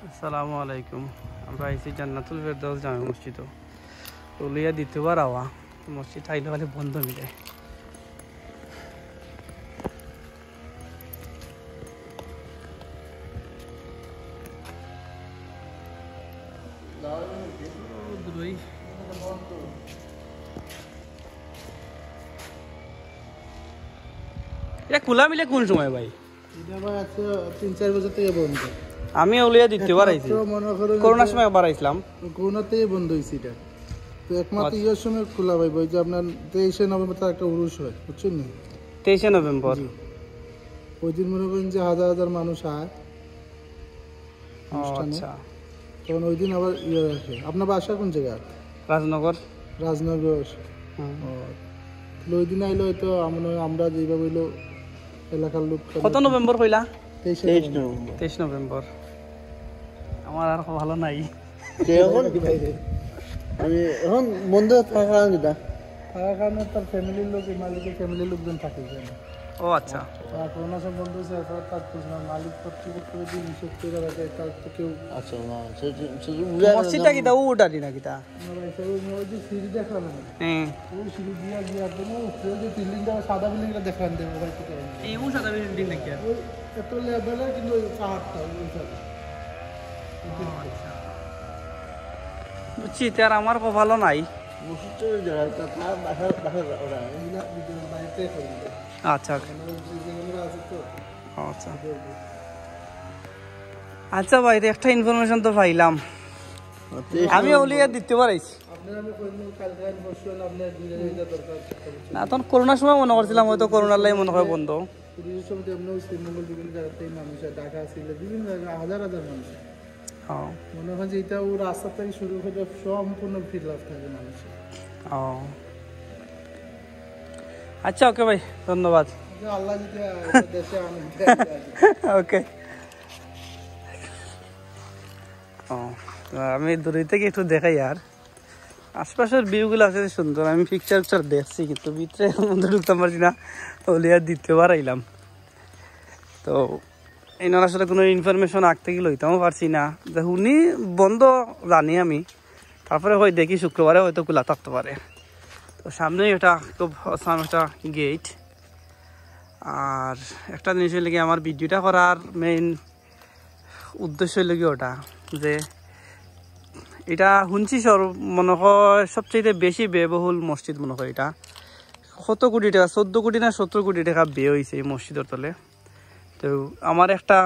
আসসালামু আলাইকুম। আমরা আইসি জান্নাতুল ফেরদৌস জামে মসজিদ উলিয়া দ্বিতীয়বার আওয়া মসজিদ আইলে খালি বন্ধ মিলে এটা খোলা মিলে কোন সময় ভাই? এটা ভাই আছে 3-4 বছর থেকে বন্ধ। আমি উলিয়া দ্বিতীয়বার আইছি, করোনার সময় একবার আইছিলাম, করোনাতেই বন্ধ হয়েছে এটা। তো একমাত্র ইয়ের সময় খোলা ভাই, ওই যে আপনার 23শে নভেম্বর তার একটা উরুস হয়, বুঝছেন না? 23শে নভেম্বর ওই দিন মনে করেন যে হাজার হাজার মানুষ আয় আচ্ছা। তখন ওই দিন আবার ইয়ে রাখে। আপনার বাসা কোন জায়গা? রাজনগর। রাজনগর। ওই দিন আইলো হয়তো আমরা যেভাবে হইলো এলাকার লোক। কত নভেম্বর হইলা? 23 নভেম্বর। আমার আর ভালো নাই আমি এখন বন্ধ থাকার কারণে তার ফ্যামিলির লোক, মালিকের ফ্যামিলির লোকজন থাকে। ও আচ্ছা। করোনা সব বন্ধ হয়েছে, তার মালিক কর্তৃপক্ষ যদি নিষেধ করে রাখে তার তো কেউ। আচ্ছা মসজিদটা কি তা ওটা দি নাকি তা? ওই যে সিঁড়ি দেখলাম, ওই সিঁড়ি দিয়া গিয়ার জন্য যে বিল্ডিংটা সাদা বিল্ডিংটা দেখলাম দেবো ভাই। এই সাদা বিল্ডিং নাকি? ওই এত লেভেলে কিন্তু ওই পাহাড়টা বুঝছি, তার আমার ভালো নাই। আচ্ছা আচ্ছা আচ্ছা ভাই, একটা ইনফরমেশন তো পাইলাম। আমি উলিয়া দ্বিতীয়বার আইছি। না, তখন করোনার সময় মনে করছিলাম হয়তো করোনার লাই মনে হয় বন্ধ। মনে হয় যে এটা ও রাস্তা থেকে শুরু করে সম্পূর্ণ ফিল আপ থাকে মানুষের। আচ্ছা, ওকে ভাই, ধন্যবাদ। আল্লাহ দেশে ওকে। আমি দূরে থেকে একটু দেখাই, আর আশপাশের ভিউগুলো আছে সুন্দর। আমি পিকচার দেখছি, কিন্তু ভিতরে মধ্যে ঢুকতে পারছি না। উলিয়া দ্বিতীয়বার আইলাম, তো এনার আসলে কোনো ইনফরমেশন আগ থেকে লইতেও পারছি না। যে উনি বন্ধ জানি আমি, তারপরে হয় দেখি শুক্রবারে হয়তো খোলা থাকতে পারে। তো সামনেই এটা খুব অসাম একটা গেট। আর একটা জিনিস হইলে কি, আমার ভিডিওটা করার মেইন উদ্দেশ্য হইলে কি ওটা, যে এটা শুনছি মনে হয় সবচেয়ে বেশি ব্যয়বহুল মসজিদ মনে হয় এটা। কত কোটি টাকা, 14 কোটি না 17 কোটি টাকা ব্যয় হয়েছে এই মসজিদের তলে। তো আমার একটা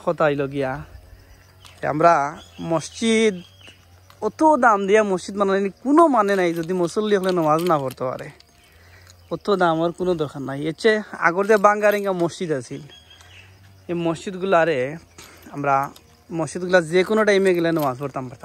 কথা হইল গিয়া, আমরা মসজিদ অত দাম দিয়া মসজিদ বানানি কোনো মানে নাই যদি মুসল্লি হলে নামাজ না পড়তে পারে। অত দামের কোনো দরকার নাই। এর চেয়ে আগর যে বাঙ্গারিঙ্গা মসজিদ আছিল, এই মসজিদগুলারে আমরা যে কোনো টাইমে গেলে নামাজ পড়তাম পারতাম।